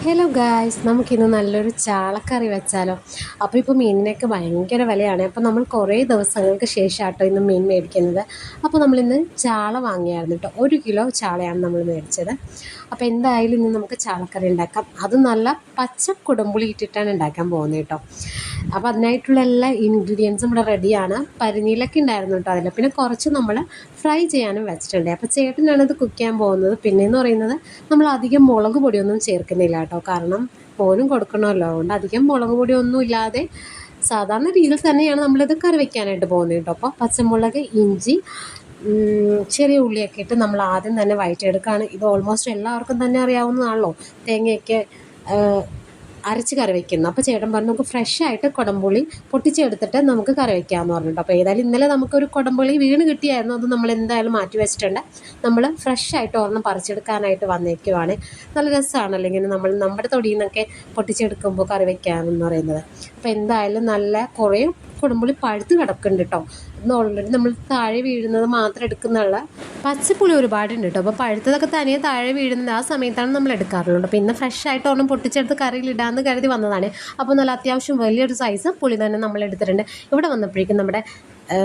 Hello guys, നമുക്കിന്ന് നല്ലൊരു ചാളക്കറി വെച്ചാലോ. അപ്പോൾ ഇപ്പോൾ മീനിനൊക്കെ ഭയങ്കര വിലയാണ്. അപ്പോൾ നമ്മൾ കുറേ ദിവസങ്ങൾക്ക് ശേഷം ആട്ടോ ഇന്ന് മീൻ മേടിക്കുന്നത്. അപ്പോൾ നമ്മളിന്ന് ചാള വാങ്ങിയായിരുന്നു കേട്ടോ. 1 കിലോ ചാളയാണ് നമ്മൾ മേടിച്ചത്. അപ്പോൾ എന്തായാലും ഇന്ന് നമുക്ക് ചാളക്കറി ഉണ്ടാക്കാം. അത് നല്ല പച്ച കുടംപുളി ഇട്ടിട്ടാണ് ഉണ്ടാക്കാൻ പോകുന്നത് കേട്ടോ. അപ്പോൾ അതിനായിട്ടുള്ള എല്ലാ ഇൻഗ്രീഡിയൻസും ഇവിടെ റെഡിയാണ്. പരിഞ്ഞിലൊക്കെ ഉണ്ടായിരുന്നു കേട്ടോ അതിൽ. പിന്നെ കുറച്ച് നമ്മൾ ഫ്രൈ ചെയ്യാനും വെച്ചിട്ടുണ്ട്. അപ്പോൾ ചേട്ടനാണ് ഇത് കുക്ക് ചെയ്യാൻ പോകുന്നത്. പിന്നെയെന്ന് പറയുന്നത് നമ്മൾ അധികം മുളക് പൊടിയൊന്നും ചേർക്കുന്നില്ല കേട്ടോ. കാരണം മോനും കൊടുക്കണമല്ലോ. അതുകൊണ്ട് അധികം മുളക് പൊടിയൊന്നും ഇല്ലാതെ സാധാരണ രീതിയിൽ തന്നെയാണ് നമ്മളിത് കറി വയ്ക്കാനായിട്ട് പോകുന്നത് കേട്ടോ. അപ്പോൾ പച്ചമുളക്, ഇഞ്ചി, ചെറിയ ഉള്ളിയൊക്കെ ഇട്ട് നമ്മൾ ആദ്യം തന്നെ വഴറ്റിയെടുക്കുകയാണ്. ഇത് ഓൾമോസ്റ്റ് എല്ലാവർക്കും തന്നെ അറിയാവുന്നതാണല്ലോ, തേങ്ങയൊക്കെ അരച്ച് കറി വയ്ക്കുന്നത്. അപ്പോൾ ചേട്ടൻ പറഞ്ഞു നമുക്ക് ഫ്രഷ് ആയിട്ട് കുടംപുളി പൊട്ടിച്ചെടുത്തിട്ട് നമുക്ക് കറി വയ്ക്കാമെന്ന് പറഞ്ഞിട്ട്. അപ്പോൾ ഏതായാലും ഇന്നലെ നമുക്കൊരു കുടംപുളി വീണ് കിട്ടിയായിരുന്നു. അത് നമ്മൾ എന്തായാലും മാറ്റി വെച്ചിട്ടുണ്ട്. നമ്മൾ ഫ്രഷ് ആയിട്ട് ഒരെണ്ണം പറിച്ചെടുക്കാനായിട്ട് വന്നേക്കുവാണ്. നല്ല രസമാണല്ലോ ഇങ്ങനെ നമ്മൾ നമ്മുടെ തൊടിയിൽ നിന്നൊക്കെ പൊട്ടിച്ചെടുക്കുമ്പോൾ കറി വയ്ക്കാമെന്ന് പറയുന്നത്. അപ്പോൾ എന്തായാലും നല്ല കുറേ കുടംപുളി പഴുത്ത് കിടക്കുന്നുണ്ട് കേട്ടോ. ഇന്ന് ഓൾറെഡി നമ്മൾ താഴെ വീഴുന്നത് മാത്രം എടുക്കുന്നുള്ള പച്ചപ്പുളി ഒരുപാടുണ്ട് കേട്ടോ. അപ്പോൾ പഴുത്തതൊക്കെ തനിയെ താഴെ വീഴുന്നത് ആ സമയത്താണ് നമ്മൾ എടുക്കാറുള്ളത്. അപ്പോൾ ഇന്ന് ഫ്രഷ് ആയിട്ട് ഒരെണ്ണം പൊട്ടിച്ചെടുത്ത് കറിയിലിടാമെന്ന് കരുതി വന്നതാണ്. അപ്പോൾ നല്ല അത്യാവശ്യം വലിയൊരു സൈസ് പുളി തന്നെ നമ്മൾ എടുത്തിട്ടുണ്ട്. ഇവിടെ വന്നപ്പോഴേക്കും നമ്മുടെ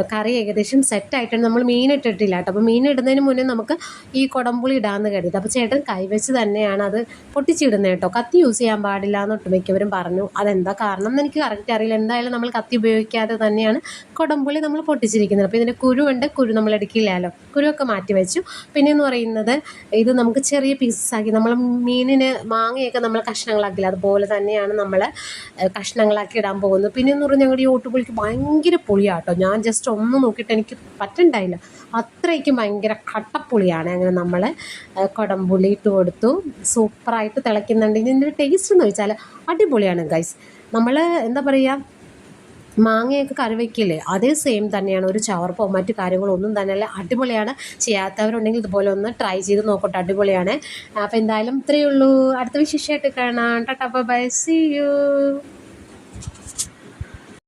കറി ഏകദേശം സെറ്റായിട്ടാണ്. നമ്മൾ മീനിട്ടിട്ടില്ല കേട്ടോ. അപ്പോൾ മീനിടുന്നതിന് മുന്നേ നമുക്ക് ഈ കുടംപുളി ഇടാമെന്ന് കരുതി. അപ്പോൾ ചേട്ടൻ കൈവച്ച് തന്നെയാണ് അത് പൊട്ടിച്ചിടുന്നത് കേട്ടോ. കത്തി യൂസ് ചെയ്യാൻ പാടില്ല എന്ന് ഒട്ടുമിക്കവരും പറഞ്ഞു. അതെന്താ കാരണം എന്ന് എനിക്ക് കറക്റ്റ് അറിയില്ല. എന്തായാലും നമ്മൾ കത്തി ഉപയോഗിക്കാതെ തന്നെയാണ് കുടംപുളി നമ്മൾ പൊട്ടിച്ചിരിക്കുന്നത്. അപ്പോൾ ഇതിൻ്റെ കുരുവുണ്ട്, കുരു നമ്മൾ എടുക്കില്ലല്ലോ. കുരുവൊക്കെ മാറ്റി വെച്ചു. പിന്നെയെന്ന് പറയുന്നത് ഇത് നമുക്ക് ചെറിയ പീസസാക്കി, നമ്മൾ മീനിന് മാങ്ങയൊക്കെ നമ്മൾ കഷ്ണങ്ങളാക്കില്ല, അതുപോലെ തന്നെയാണ് നമ്മൾ കഷ്ണങ്ങളാക്കി ഇടാൻ പോകുന്നത്. പിന്നെയെന്ന് പറഞ്ഞാൽ ഞങ്ങളുടെ ഈ ഓട്ടുപുളിക്ക് ഭയങ്കര പുളിയാട്ടോ. ഞാൻ ജസ്റ്റ് ഒന്ന് നോക്കിയിട്ട് എനിക്ക് പറ്റുന്നുണ്ടായില്ല, അത്രയ്ക്കും ഭയങ്കര കട്ടപ്പുളിയാണ്. അങ്ങനെ നമ്മൾ കുടംപുളി ഇട്ട് കൊടുത്തു. സൂപ്പറായിട്ട് തിളയ്ക്കുന്നുണ്ട്. ഇതിൻ്റെ ടേസ്റ്റ് എന്ന് വെച്ചാൽ അടിപൊളിയാണ് ഗൈസ്. നമ്മൾ എന്താ പറയുക, മാങ്ങയൊക്കെ കറി വയ്ക്കില്ലേ, അതേ സെയിം തന്നെയാണ്. ഒരു ചവർപ്പോ മറ്റു കാര്യങ്ങളോ ഒന്നും തന്നെയല്ല. അടിപൊളിയാണ്. ചെയ്യാത്തവരുണ്ടെങ്കിൽ ഇതുപോലെ ഒന്ന് ട്രൈ ചെയ്ത് നോക്കട്ടെ, അടിപൊളിയാണ്. അപ്പോൾ എന്തായാലും ഇത്രയേ ഉള്ളൂ. അടുത്ത വിശേഷമായിട്ട് കാണാം. Tata bye bye, see U.